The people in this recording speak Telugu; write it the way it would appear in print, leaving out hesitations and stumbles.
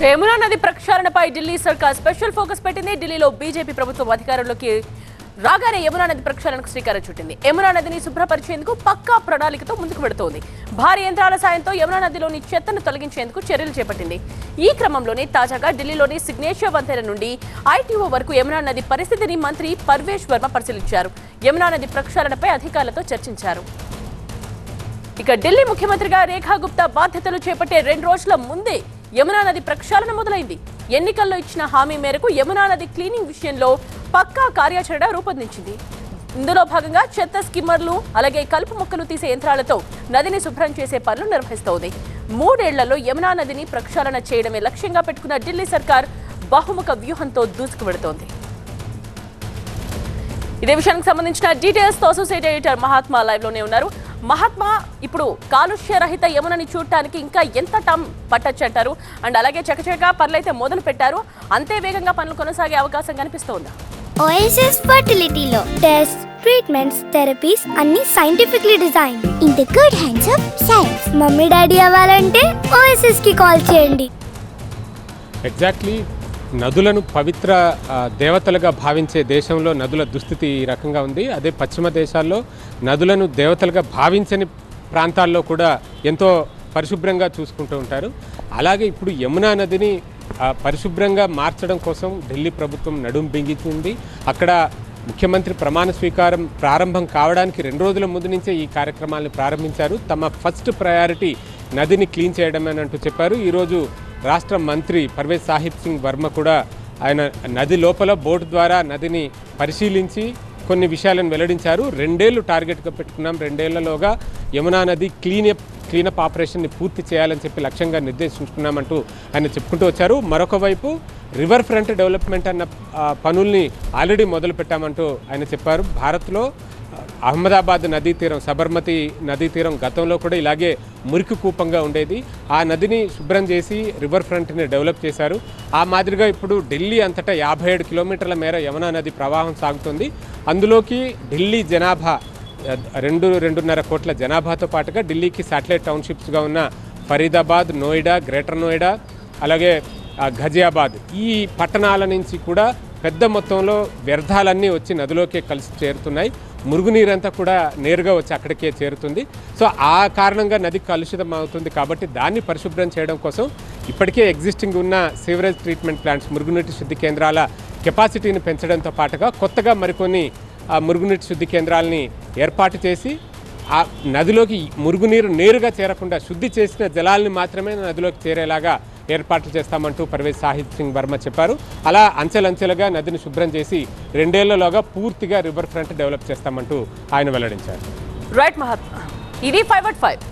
యమునా నది ప్రక్షాళనపై ఢిల్లీ సర్కార్ స్పెషల్ ఫోకస్ పెట్టింది. ఢిల్లీలో బీజేపీ ప్రభుత్వం అధికారంలోకి రాగానే యమునా నది ప్రక్షాళనకు శ్రీకారం చుట్టింది. యమునా నదిని శుభ్రపరిచేందుకు పక్కా ప్రణాళికతో ముందుకు వెడుతోంది. భారీ యంత్రాల సాయంతో యమునా నదిలోని చెత్తను తొలగించేందుకు చర్యలు చేపట్టింది. ఈ క్రమంలోనే తాజాగా ఢిల్లీలోని సిగ్నేచర్ వంతెన నుండి ఐటీఓ వరకు యమునా నది పరిస్థితిని మంత్రి పర్వేష్ వర్మ పరిశీలించారు. యమునా నది ప్రక్షాళనపై అధికారులతో చర్చించారు. ఇక ఢిల్లీ ముఖ్యమంత్రిగా రేఖా గుప్తా బాధ్యతలు చేపట్టే 2 రోజుల ముందే యమునా నది ప్రక్షాళన మొదలైంది. ఎన్నికల్లో ఇచ్చిన హామీ మేరకు యమునా నది క్లీనింగ్ విషయంలో పక్కా కార్యాచరణ రూపొందించింది. ఇందులో భాగంగా చెత్త స్కిమ్మర్లు, అలాగే కలుపు మొక్కలు తీసే యంత్రాలతో నదిని శుభ్రం చేసే పనులు నిర్వహిస్తోంది. 3 ఏళ్లలో యమునా నదిని ప్రక్షాళన చేయడమే లక్ష్యంగా పెట్టుకున్న ఢిల్లీ సర్కార్ బహుముఖ వ్యూహంతో దూసుకు వెడుతోంది. ఇదే విషయానికి సంబంధించిన డీటెయిల్స్ తో అసోసియేట్ ఎడిటర్ మహాత్మా లైవ్ లోనే ఉన్నారు. మహాత్మా, ఇప్పుడు కాలుష్య రహిత యమునని చూడటానికి ఇంకా ఎంత టైం పట్టొచ్చు అంటారు? అండ్ అలాగే చకచక పనులైతే మొదలు పెట్టారు, అంతే వేగంగా పనులు కొనసాగే అవకాశం కనిపిస్తోందా? ఓఎస్ఎస్ ఫర్టిలిటీలో టెస్ట్, ట్రీట్మెంట్స్, థెరపీస్ అన్ని scientifically design in the good hands of science. Mummy daddy అవ్వాలంటే ఓఎస్ఎస్ కి కాల్ చేయండి. ఎగ్జాక్ట్లీ, నదులను పవిత్ర దేవతలుగా భావించే దేశంలో నదుల దుస్థితి ఈ రకంగా ఉంది. అదే పశ్చిమ దేశాల్లో నదులను దేవతలుగా భావించని ప్రాంతాల్లో కూడా ఎంతో పరిశుభ్రంగా చూసుకుంటూ ఉంటారు. అలాగే ఇప్పుడు యమునా నదిని పరిశుభ్రంగా మార్చడం కోసం ఢిల్లీ ప్రభుత్వం నడుం బిగించింది. అక్కడ ముఖ్యమంత్రి ప్రమాణ స్వీకారం ప్రారంభం కావడానికి 2 రోజుల ముందు నుంచే ఈ కార్యక్రమాలను ప్రారంభించారు. తమ ఫస్ట్ ప్రయారిటీ నదిని క్లీన్ చేయడమని అంటూ చెప్పారు. ఈరోజు రాష్ట్ర మంత్రి పర్వేజ్ సాహిబ్ సింగ్ వర్మ కూడా ఆయన నది లోపల బోటు ద్వారా నదిని పరిశీలించి కొన్ని విషయాలను వెల్లడించారు. 2 ఏళ్ళు టార్గెట్గా పెట్టుకున్నాం, 2 ఏళ్లలోగా యమునా నది క్లీనప్ ఆపరేషన్ని పూర్తి చేయాలని చెప్పి లక్ష్యంగా నిర్దేశించుకున్నామంటూ ఆయన చెప్పుకుంటూ వచ్చారు. మరొక వైపు రివర్ ఫ్రంట్ డెవలప్మెంట్ అన్న పనుల్ని ఆల్రెడీ మొదలు పెట్టామంటూ ఆయన చెప్పారు. భారత్లో అహ్మదాబాద్ నదీ తీరం, సబర్మతి నదీ తీరం గతంలో కూడా ఇలాగే మురికి కూపంగా ఉండేది. ఆ నదిని శుభ్రం చేసి రివర్ ఫ్రంట్ని డెవలప్ చేశారు. ఆ మాదిరిగా ఇప్పుడు ఢిల్లీ అంతటా 57 కిలోమీటర్ల మేర యమునా నది ప్రవాహం సాగుతుంది. అందులోకి ఢిల్లీ జనాభా 2.5 కోట్ల జనాభాతో పాటుగా ఢిల్లీకి శాటిలైట్ టౌన్షిప్స్గా ఉన్న ఫరీదాబాద్, నోయిడా, గ్రేటర్ నోయిడా, అలాగే ఘజియాబాద్, ఈ పట్టణాల నుంచి కూడా పెద్ద మొత్తంలో వ్యర్థాలన్నీ వచ్చి నదిలోకే కలిసి చేరుతున్నాయి. మురుగునీరంతా కూడా నేరుగా వచ్చి అక్కడికే చేరుతుంది. సో ఆ కారణంగా నది కలుషితం అవుతుంది. కాబట్టి దాన్ని పరిశుభ్రం చేయడం కోసం ఇప్పటికే ఎగ్జిస్టింగ్ ఉన్న సీవరేజ్ ట్రీట్మెంట్ ప్లాంట్స్, మురుగునీటి శుద్ధి కేంద్రాల కెపాసిటీని పెంచడంతో పాటుగా కొత్తగా మరికొన్ని మురుగునీటి శుద్ధి కేంద్రాలని ఏర్పాటు చేసి ఆ నదిలోకి మురుగునీరు నేరుగా చేరకుండా శుద్ధి చేసిన జలాల్ని మాత్రమే నదిలోకి చేరేలాగా ఏర్పాట్లు చేస్తామంటూ పర్వేజ్ సాహిబ్ సింగ్ వర్మ చెప్పారు. అలా అంచెలంచెలుగా నదిని శుభ్రం చేసి 2 ఏళ్లలోగా పూర్తిగా రివర్ ఫ్రంట్ డెవలప్ చేస్తామంటూ ఆయన వెల్లడించారు. రైట్ మహాత్మా, ఇది 5/5.